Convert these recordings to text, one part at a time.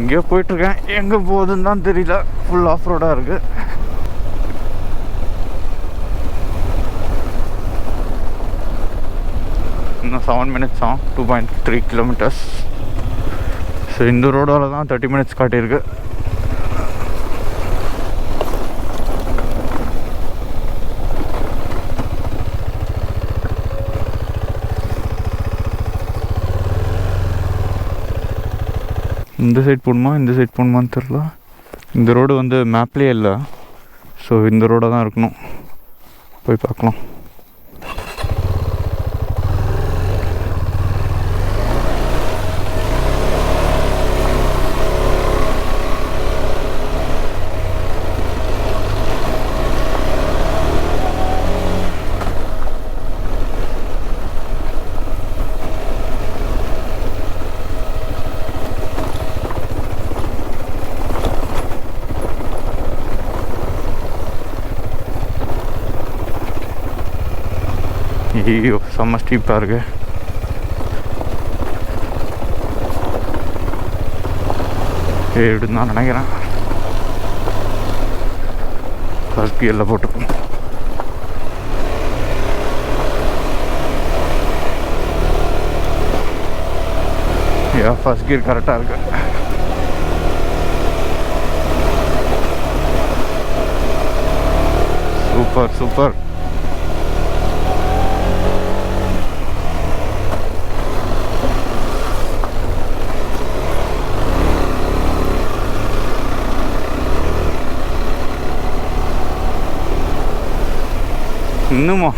எங்கேயோ போயிட்டுருக்கேன், எங்கே போகுதுன்னு தான் தெரியல. ஃபுல் ஆஃப் ரோடாக இருக்குது. இன்னும் 7 minutes ஆகும், 2.3 kilometers. ஸோ இந்த ரோடால் தான் 30 minutes காட்டியிருக்கு. இந்த சைட் போகணுமா இந்த சைட் போகணுமான்னு தெரில. இந்த ரோடு வந்து மேப்லேயே இல்லை. ஸோ இந்த ரோடாக தான் இருக்கணும். போய் பார்க்கலாம். ஐயோ செம்ம ஸ்டீப்பாக இருக்கு. எப்படின்னு தான் நினைக்கிறேன். ஃபர்ஸ்ட் கியரில் போட்டுப்போம். ஃபர்ஸ்ட் கியர் கரெக்டாக இருக்கு. Super super. இன்னுமா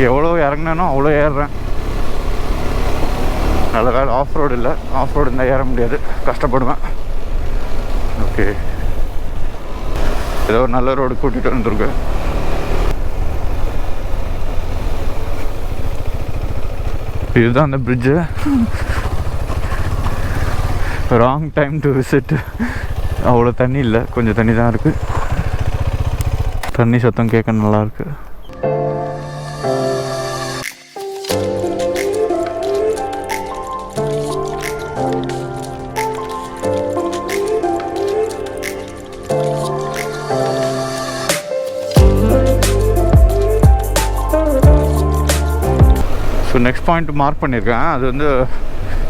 எவ்வளோ இறங்கினானோ அவ்வளோ ஏறுறேன். நல்ல வேலை ஆஃப் ரோடு இல்லை. ஆஃப் ரோடு இருந்தால் ஏற முடியாது, கஷ்டப்படுவேன். ஓகே, ஏதோ ஒரு நல்ல ரோடு கூட்டிகிட்டு வந்துருக்கு. இதுதான் அந்த bridge. Wrong time to visit. அவ்வளோ தண்ணி இல்லை, கொஞ்சம் தண்ணி தான் இருக்குது. தண்ணி சத்தம் கேட்க நல்லாயிருக்கு. ஸோ நெக்ஸ்ட் பாயிண்ட் மார்க் பண்ணியிருக்கேன். அது வந்து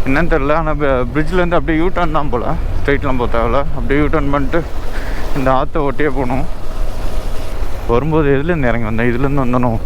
என்னன்னு தெரில, ஆனால் பிரிட்ஜிலேருந்து அப்படியே யூ டர்ன் தான் போல், ஸ்ட்ரைட்லாம் போக தேவையில்ல. அப்படியே யூ டர்ன் பண்ணிட்டு இந்த ஆற்றை ஒட்டியே போகணும். வரும்போது எதுலேருந்து இறங்கி வந்தேன், இதுலேருந்து வந்தணும்.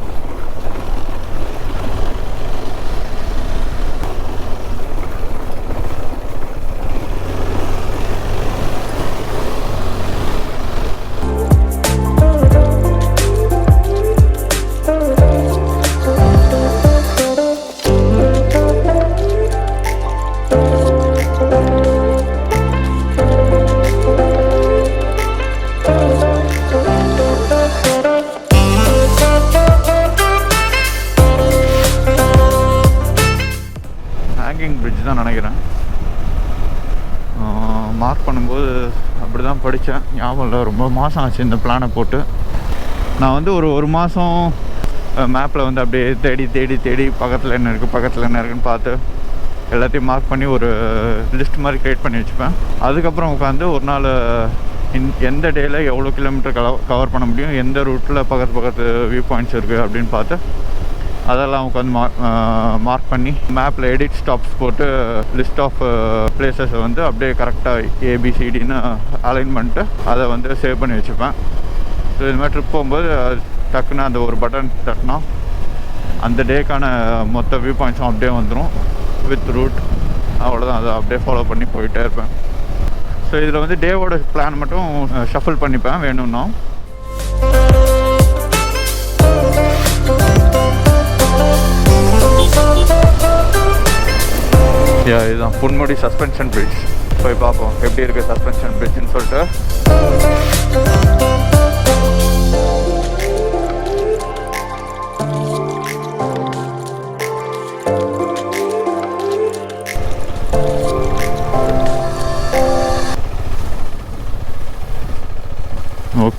பிரிட்ஜ் தான் நினைக்கிறேன். மார்க் பண்ணும்போது அப்படி தான் படித்தேன், ஞாபகம் இல்லை. ரொம்ப மாதம் ஆச்சு இந்த பிளானை போட்டு. நான் வந்து ஒரு மாதம் மேப்பில் வந்து அப்படியே தேடி தேடி தேடி பக்கத்தில் என்ன இருக்குது பக்கத்தில் என்ன இருக்குதுன்னு பார்த்து எல்லாத்தையும் மார்க் பண்ணி ஒரு லிஸ்ட் மாதிரி க்ரியேட் பண்ணி வச்சுப்பேன். அதுக்கப்புறம் உட்காந்து ஒரு நாள் எந்த டேயில் எவ்வளோ கிலோமீட்டர் கவர் பண்ண முடியும், எந்த ரூட்டில் பக்கத்து வியூ பாயிண்ட்ஸ் இருக்குது அப்படின்னு பார்த்து அதெல்லாம் உட்காந்து மார்க் பண்ணி மேப்பில் எடிட் ஸ்டாப்ஸ் போட்டு லிஸ்ட் ஆஃப் பிளேசஸை வந்து அப்படியே கரெக்டாக ஏபிசிடின்னு அலைன் பண்ணிட்டு அதை வந்து சேவ் பண்ணி வச்சுப்பேன். ஸோ இது மாதிரி ட்ரிப் போகும்போது டக்குன்னு அந்த ஒரு பட்டன் தட்டினா அந்த டேக்கான மொத்த வியூ பாயிண்ட்ஸும் அப்படியே வந்துடும் வித் ரூட். அவ்வளோதான், அதை அப்படியே ஃபாலோ பண்ணி போயிட்டே இருப்பேன். ஸோ இதில் வந்து டேவோட பிளான் மட்டும் ஷஃபிள் பண்ணிப்பேன் வேணும்னா. இதுதான் பொன்முடி சஸ்பென்ஷன் பிரிட்ஜ். போய் பார்ப்போம் எப்படி இருக்குது சஸ்பென்ஷன் பிரிட்ஜ்னு சொல்லிட்டு.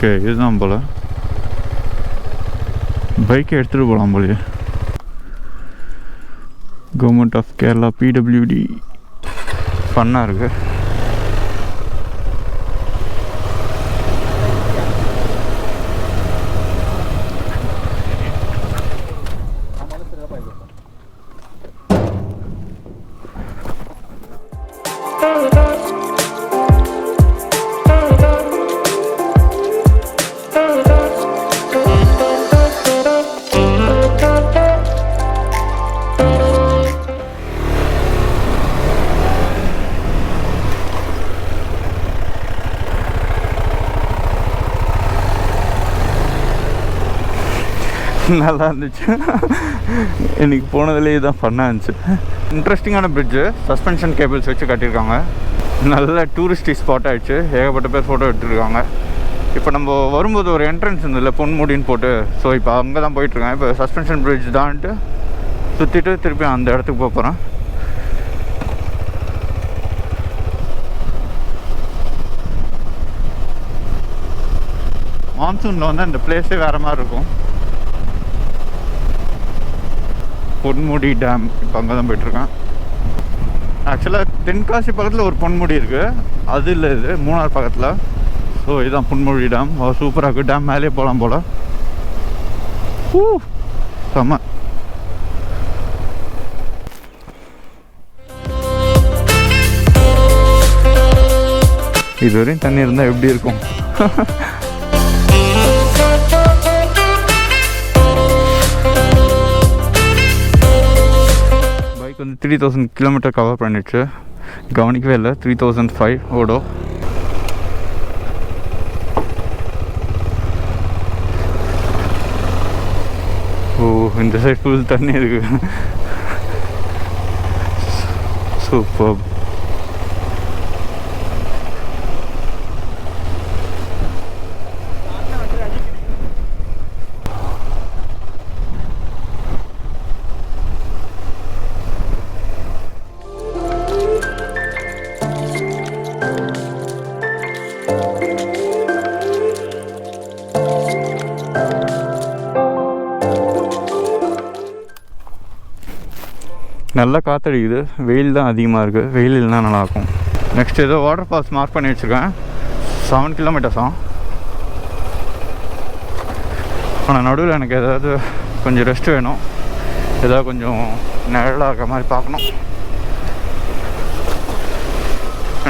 ஓகே இதுதான் போல். பைக்கை எடுத்துகிட்டு போகலாம் போலயே. கவர்மெண்ட் ஆஃப் கேரளா PWD ஃபன்னாக இருக்குது. நல்லா இருந்துச்சு. இன்றைக்கி போனதுலேயே தான் ஃபன்னாக இருந்துச்சு. இன்ட்ரெஸ்டிங்கான பிரிட்ஜு, சஸ்பென்ஷன் கேபிள்ஸ் வச்சு கட்டியிருக்காங்க. நல்ல டூரிஸ்டி ஸ்பாட் ஆகிடுச்சு. ஏகப்பட்ட பேர் ஃபோட்டோ எடுத்துருக்காங்க. இப்போ நம்ம வரும்போது ஒரு என்ட்ரன்ஸ் இருந்ததில்ல, பொன்முடின்னு போட்டு. ஸோ இப்போ அங்கே தான் போயிட்டுருக்கேன். இப்போ சஸ்பென்ஷன் பிரிட்ஜ் தான்ட்டு சுற்றிட்டு திருப்பி அந்த இடத்துக்கு போக போகிறேன். மான்சூனில் வந்து இந்த பிளேஸே வேறு மாதிரி இருக்கும். பொன்முடி டேம் இப்போ அங்கே தான் போய்ட்டுருக்கேன். ஆக்சுவலாக தென்காசி பக்கத்தில் ஒரு பொன்முடி இருக்குது, அது இல்லை இது மூணார் பக்கத்தில். ஸோ இதுதான் பொன்முடி டேம். சூப்பராக இருக்குது. டேம் மேலே போகலாம் போல். செம்ம. இதுவரையும் தண்ணி இருந்தால் எப்படி இருக்கும்? வந்து 3000 கிலோமீட்டர் கவர் பண்ணிடுச்சு. கவனிக்கவே இல்லை. 3005 ஓடோ. ஓ இந்த சைட் ஃபுல் தண்ணி இருக்கு. சூப்பர். நல்லா காற்றடிக்குது. வெயில் தான் அதிகமாக இருக்குது. வெயில் இல்லைனா நல்லாயிருக்கும். நெக்ஸ்ட் ஏதோ வாட்டர் ஃபால்ஸ் மார்க் பண்ணி வச்சுருக்கேன். 7 கிலோமீட்டர்ஸாக. ஆனால் நடுவில் எனக்கு ஏதாவது கொஞ்சம் ரெஸ்ட் வேணும். ஏதாவது கொஞ்சம் நிழலாக இருக்கிற மாதிரி பார்க்கணும்.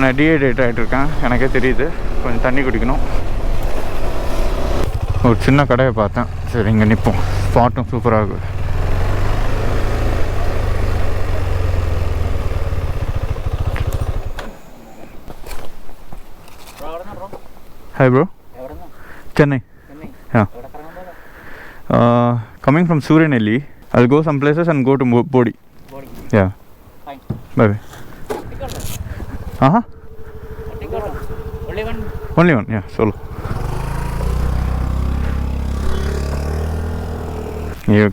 நான் டீஹைட்ரேட் ஆகிட்டுருக்கேன், எனக்கே தெரியுது. கொஞ்சம் தண்ணி குடிக்கணும். ஒரு சின்ன கடையை பார்த்தேன். சரி இங்கே நிற்போம். ஸ்பாட்டும் சூப்பராக இருக்குது. Hi bro. Chennai. Yeah. Coming from Surinelli. I'll go some places and go to Bodi. Yeah. Fine. Bye bye. Only one. Yeah, solo.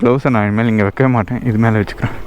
gloves நான் இனிமேல் இங்கே வைக்கவே மாட்டேன். இது மேலே வச்சுக்கிறேன்.